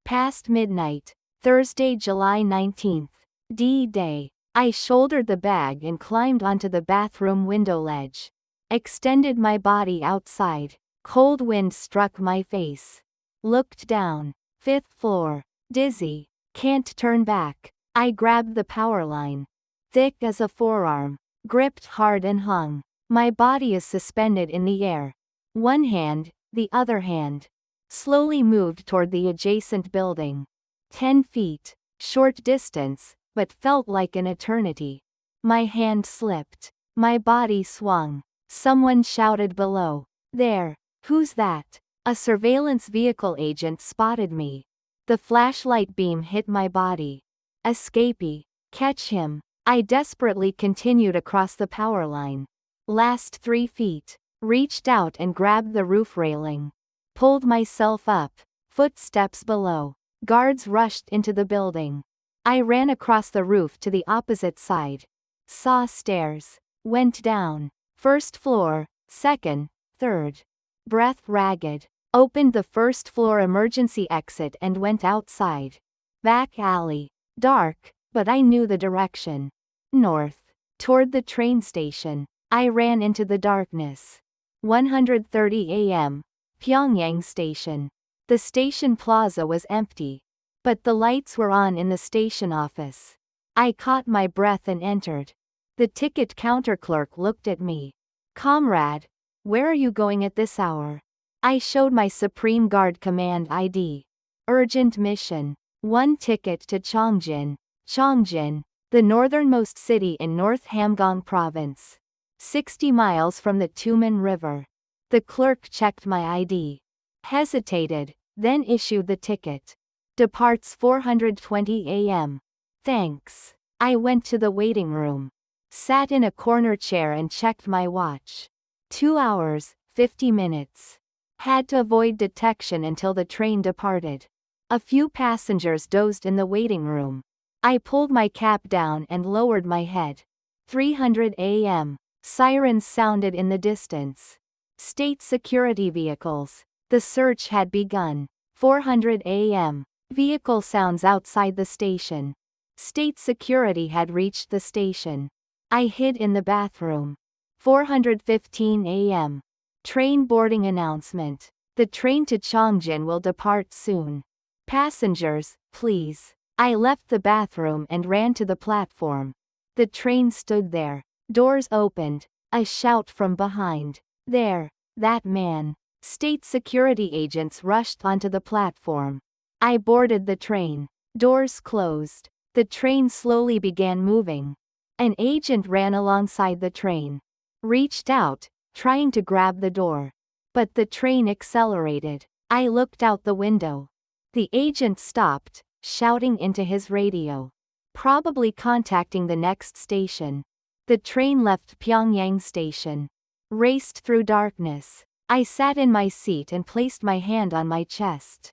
Past midnight, Thursday, July 19th, D-Day. I shouldered the bag and climbed onto the bathroom window ledge. Extended my body outside. Cold wind struck my face. Looked down. 5th floor. Dizzy. Can't turn back. I grabbed the power line. Thick as a forearm. Gripped hard and hung. My body is suspended in the air. One hand, the other hand. Slowly moved toward the adjacent building. 10 feet. Short distance, but felt like an eternity. My hand slipped. My body swung. Someone shouted below. There. Who's that? A surveillance vehicle agent spotted me. The flashlight beam hit my body. Escapee. Catch him. I desperately continued across the power line. Last 3 feet. Reached out and grabbed the roof railing. Pulled myself up. Footsteps below. Guards rushed into the building. I ran across the roof to the opposite side. Saw stairs. Went down. 1st floor, 2nd, 3rd. Breath ragged. Opened the 1st floor emergency exit and went outside. Back alley. Dark, but I knew the direction. North. Toward the train station. I ran into the darkness. 1:30 a.m. Pyongyang Station. The station plaza was empty. But the lights were on in the station office. I caught my breath and entered. The ticket counter clerk looked at me. Comrade, where are you going at this hour? I showed my Supreme Guard Command ID. Urgent mission. 1 ticket to Chongjin. Chongjin, the northernmost city in North Hamgyong Province. 60 miles from the Tumen River. The clerk checked my ID. Hesitated, then issued the ticket. Departs 4:20 a.m. Thanks. I went to the waiting room. Sat in a corner chair and checked my watch. 2 hours, 50 minutes. Had to avoid detection until the train departed. A few passengers dozed in the waiting room. I pulled my cap down and lowered my head. 3:00 a.m. Sirens sounded in the distance. State security vehicles. The search had begun. 4:00 a.m. Vehicle sounds outside the station. State security had reached the station. I hid in the bathroom. 4:15 a.m. Train boarding announcement. The train to Chongjin will depart soon. Passengers, please. I left the bathroom and ran to the platform. The train stood there. Doors opened. A shout from behind. There. That man. State security agents rushed onto the platform. I boarded the train. Doors closed. The train slowly began moving. An agent ran alongside the train. Reached out, trying to grab the door. But the train accelerated. I looked out the window. The agent stopped, shouting into his radio. Probably contacting the next station. The train left Pyongyang Station. Raced through darkness. I sat in my seat and placed my hand on my chest.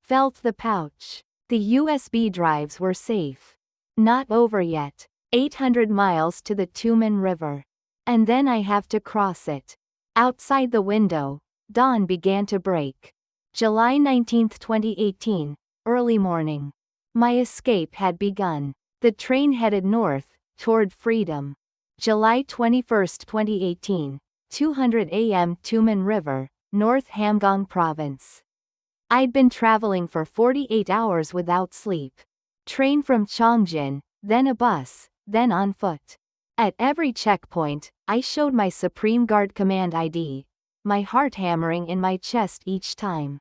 Felt the pouch. The USB drives were safe. Not over yet. 800 miles to the Tumen River. And then I have to cross it. Outside the window, dawn began to break. July 19, 2018, early morning. My escape had begun. The train headed north, toward freedom. July 21, 2018, 2:00 a.m. Tumen River, North Hamgyong Province. I'd been traveling for 48 hours without sleep. Train from Chongjin, then a bus, then on foot. At every checkpoint, I showed my Supreme Guard Command ID, my heart hammering in my chest each time.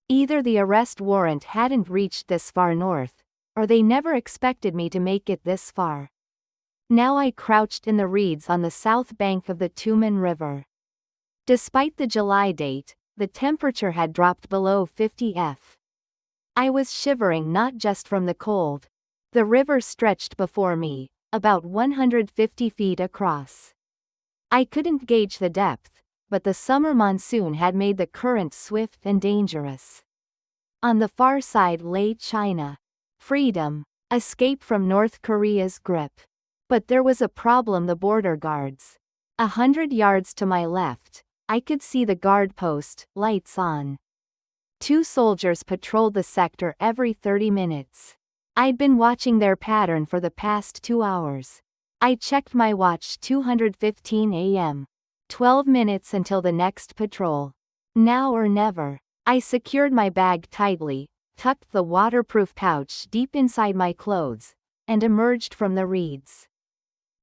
Either the arrest warrant hadn't reached this far north, or they never expected me to make it this far. Now I crouched in the reeds on the south bank of the Tumen River. Despite the July date, the temperature had dropped below 50 F. I was shivering not just from the cold. The river stretched before me, about 150 feet across. I couldn't gauge the depth, but the summer monsoon had made the current swift and dangerous. On the far side lay China. Freedom. Escape from North Korea's grip. But there was a problem: the border guards. 100 yards to my left, I could see the guard post, lights on. 2 soldiers patrolled the sector every 30 minutes. I'd been watching their pattern for the past 2 hours. I checked my watch 2:15 a.m. 12 minutes until the next patrol. Now or never. I secured my bag tightly, tucked the waterproof pouch deep inside my clothes, and emerged from the reeds.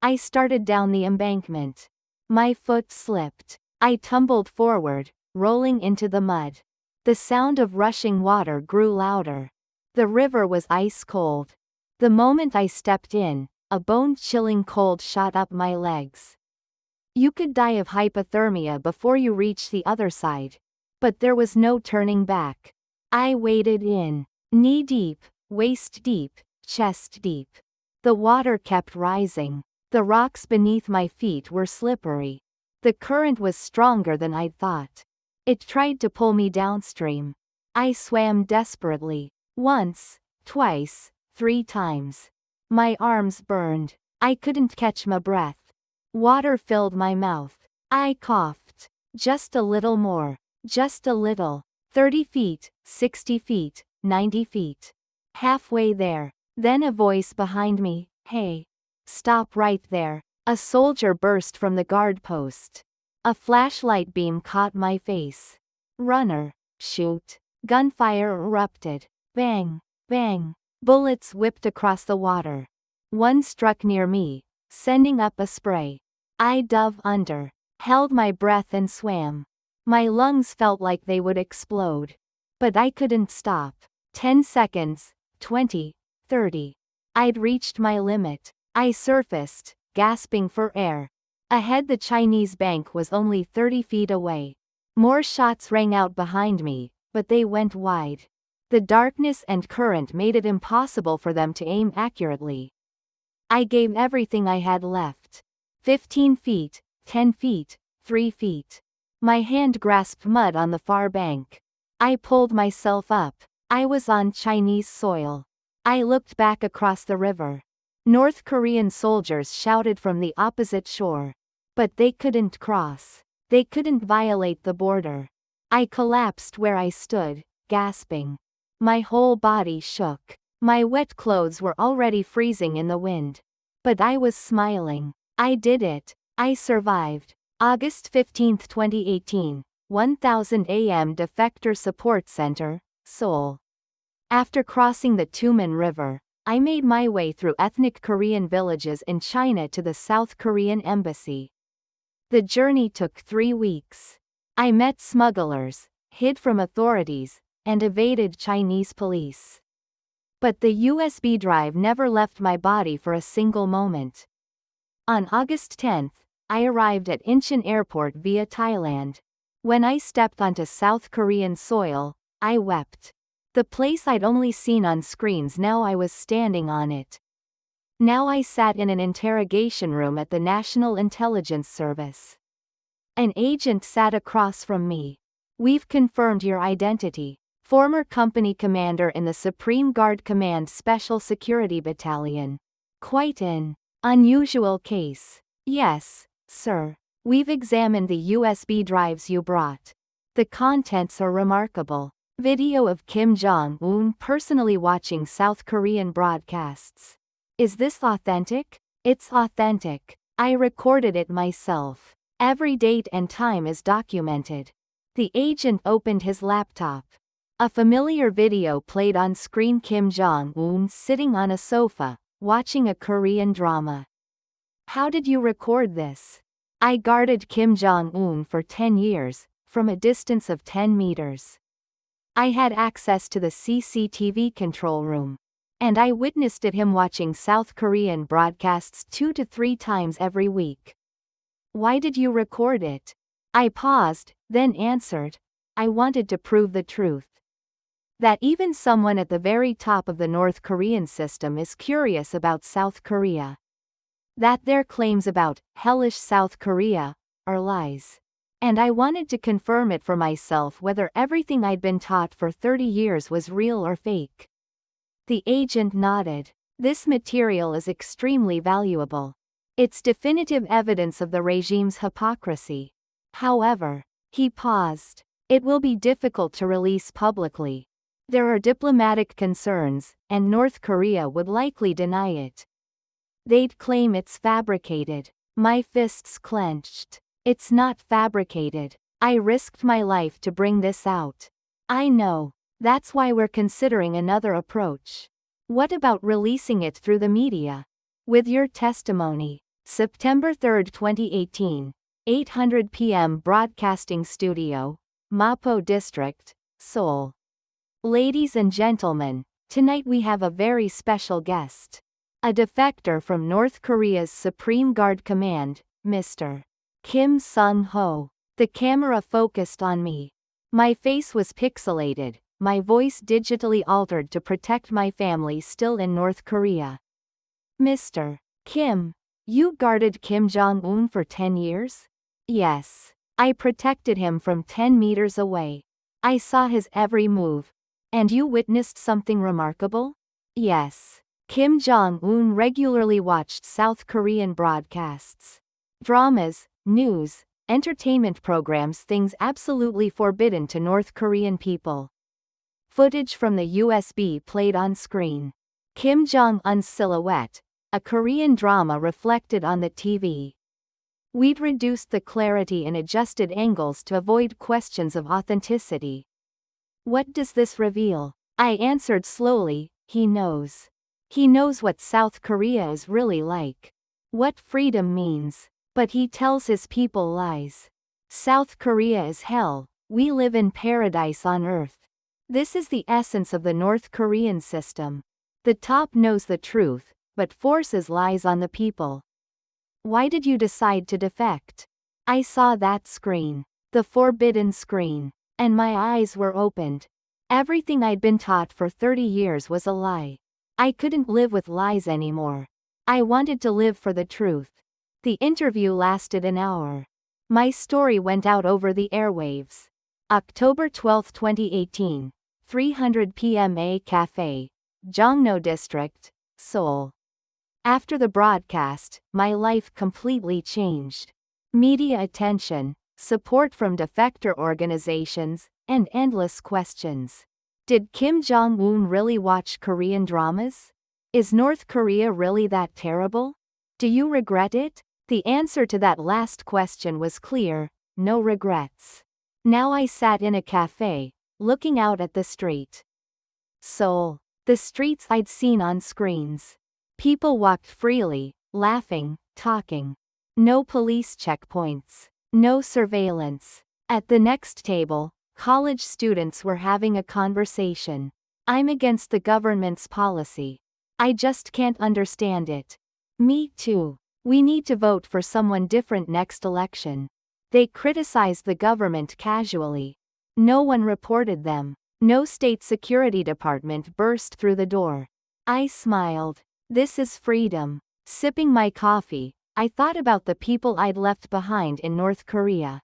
I started down the embankment. My foot slipped. I tumbled forward, rolling into the mud. The sound of rushing water grew louder. The river was ice cold. The moment I stepped in, a bone-chilling cold shot up my legs. You could die of hypothermia before you reach the other side. But there was no turning back. I waded in, knee-deep, waist-deep, chest-deep. The water kept rising. The rocks beneath my feet were slippery. The current was stronger than I'd thought. It tried to pull me downstream. I swam desperately. Once, twice, 3 times. My arms burned. I couldn't catch my breath. Water filled my mouth. I coughed. Just a little more. Just a little. 30 feet, 60 feet, 90 feet. Halfway there. Then a voice behind me, "Hey. Stop right there." A soldier burst from the guard post. A flashlight beam caught my face. "Runner. Shoot." Gunfire erupted. Bang, bang. Bullets whipped across the water. One struck near me, sending up a spray. I dove under, held my breath and swam. My lungs felt like they would explode. But I couldn't stop. 10 seconds, 20, 30. I'd reached my limit. I surfaced, gasping for air. Ahead, the Chinese bank was only 30 feet away. More shots rang out behind me, but they went wide. The darkness and current made it impossible for them to aim accurately. I gave everything I had left. 15 feet, 10 feet, 3 feet. My hand grasped mud on the far bank. I pulled myself up. I was on Chinese soil. I looked back across the river. North Korean soldiers shouted from the opposite shore. But they couldn't cross. They couldn't violate the border. I collapsed where I stood, gasping. My whole body shook. My wet clothes were already freezing in the wind. But I was smiling. I did it. I survived. August 15, 2018, 1000 a.m. Defector Support Center, Seoul. After crossing the Tumen River, I made my way through ethnic Korean villages in China to the South Korean embassy. The journey took 3 weeks. I met smugglers, hid from authorities, and evaded Chinese police. But the USB drive never left my body for a single moment. On August 10th, I arrived at Incheon Airport via Thailand. When I stepped onto South Korean soil, I wept. The place I'd only seen on screens, now I was standing on it. Now I sat in an interrogation room at the National Intelligence Service. An agent sat across from me. "We've confirmed your identity. Former company commander in the Supreme Guard Command Special Security Battalion. Quite an unusual case." "Yes, sir. We've examined the USB drives you brought. The contents are remarkable." Video of Kim Jong-un personally watching South Korean broadcasts. "Is this authentic?" "It's authentic. I recorded it myself. Every date and time is documented." The agent opened his laptop. A familiar video played on screen. Kim Jong-un sitting on a sofa, watching a Korean drama. "How did you record this?" "I guarded Kim Jong-un for 10 years, from a distance of 10 meters. I had access to the CCTV control room. And I witnessed him watching South Korean broadcasts 2 to 3 times every week." "Why did you record it?" I paused, then answered. "I wanted to prove the truth. That even someone at the very top of the North Korean system is curious about South Korea. That their claims about hellish South Korea are lies. And I wanted to confirm it for myself, whether everything I'd been taught for 30 years was real or fake." The agent nodded. "This material is extremely valuable. It's definitive evidence of the regime's hypocrisy. However, he paused. It will be difficult to release publicly. There are diplomatic concerns, and North Korea would likely deny it. They'd claim it's fabricated. My fists clenched. It's not fabricated. I risked my life to bring this out. I know. That's why we're considering another approach. What about releasing it through the media? With your testimony. September 3, 2018, 8:00 p.m. Broadcasting Studio, Mapo District, Seoul. Ladies and gentlemen, tonight we have a very special guest. A defector from North Korea's Supreme Guard Command, Mr. Kim Sung-ho. The camera focused on me. My face was pixelated, my voice digitally altered to protect my family still in North Korea. Mr. Kim, you guarded Kim Jong-un for 10 years? Yes. I protected him from 10 meters away. I saw his every move. And you witnessed something remarkable? Yes. Kim Jong-un regularly watched South Korean broadcasts. Dramas, news, entertainment programs, things absolutely forbidden to North Korean people. Footage from the USB played on screen. Kim Jong-un's silhouette, a Korean drama reflected on the TV. We'd reduced the clarity and adjusted angles to avoid questions of authenticity. What does this reveal? I answered slowly, he knows. He knows what South Korea is really like. What freedom means. But he tells his people lies. South Korea is hell, we live in paradise on earth. This is the essence of the North Korean system. The top knows the truth, but forces lies on the people. Why did you decide to defect? I saw that screen. The forbidden screen. And my eyes were opened. Everything I'd been taught for 30 years was a lie. I couldn't live with lies anymore. I wanted to live for the truth. The interview lasted an hour. My story went out over the airwaves. October 12, 2018, 3:00 p.m. A Cafe, Jongno District, Seoul. After the broadcast, my life completely changed. Media attention, support from defector organizations, and endless questions. Did Kim Jong-un really watch Korean dramas? Is North Korea really that terrible? Do you regret it? The answer to that last question was clear, no regrets. Now I sat in a cafe, looking out at the street. Seoul. The streets I'd seen on screens. People walked freely, laughing, talking. No police checkpoints. No surveillance. At the next table, college students were having a conversation. I'm against the government's policy. I just can't understand it. Me too. We need to vote for someone different next election. They criticized the government casually. No one reported them. No state security department burst through the door. I smiled. This is freedom. Sipping my coffee, I thought about the people I'd left behind in North Korea.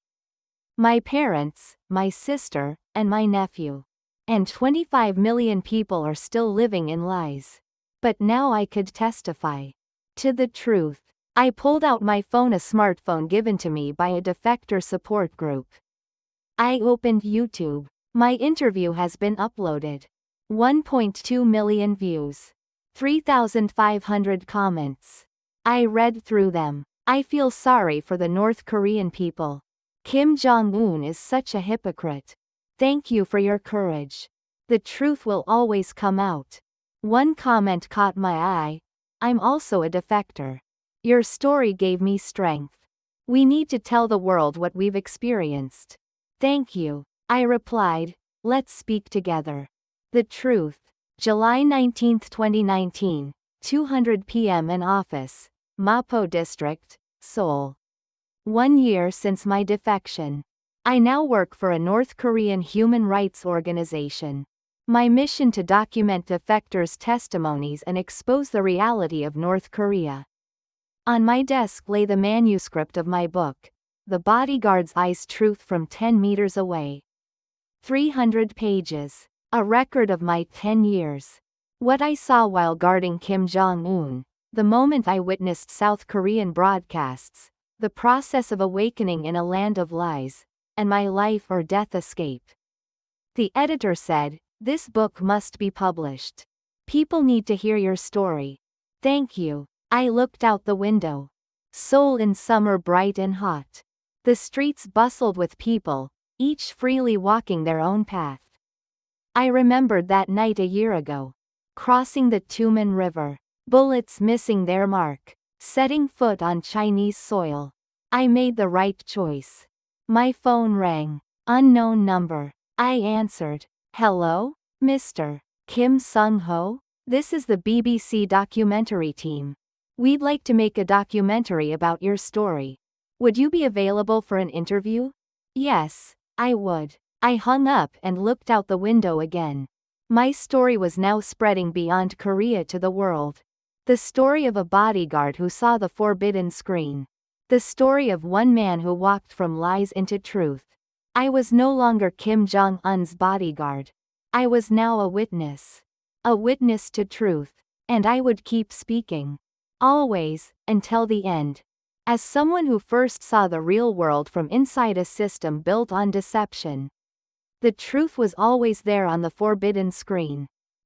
My parents, my sister, and my nephew. And 25 million people are still living in lies. But now I could testify to the truth. I pulled out my phone, a smartphone given to me by a defector support group. I opened YouTube. My interview has been uploaded. 1.2 million views. 3,500 comments. I read through them. I feel sorry for the North Korean people. Kim Jong-un is such a hypocrite. Thank you for your courage. The truth will always come out. One comment caught my eye. I'm also a defector. Your story gave me strength. We need to tell the world what we've experienced. Thank you. I replied, let's speak together. The truth. July 19, 2019, 2:00 p.m. in office, Mapo District, Seoul. 1 year since my defection. I now work for a North Korean human rights organization. My mission to document defectors' testimonies and expose the reality of North Korea. On my desk lay the manuscript of my book, The Bodyguard's Eyes, Truth from 10 Meters Away. 300 pages. A record of my 10 years. What I saw while guarding Kim Jong-un, The moment I witnessed South Korean broadcasts, the process of awakening in a land of lies, and my life or death escape. The editor said, "This book must be published. People need to hear your story." Thank you. I looked out the window. Seoul in summer, bright and hot. The streets bustled with people, each freely walking their own path. I remembered that night a year ago. Crossing the Tumen River. Bullets missing their mark. Setting foot on Chinese soil. I made the right choice. My phone rang. Unknown number. I answered. "Hello, Mr. Kim Sung-ho? This is the BBC documentary team. We'd like to make a documentary about your story. Would you be available for an interview?" Yes, I would. I hung up and looked out the window again. My story was now spreading beyond Korea to the world. The story of a bodyguard who saw the forbidden screen. The story of one man who walked from lies into truth. I was no longer Kim Jong-un's bodyguard. I was now a witness. A witness to truth. And I would keep speaking. Always, until the end. As someone who first saw the real world from inside a system built on deception. The truth was always there on the forbidden screen.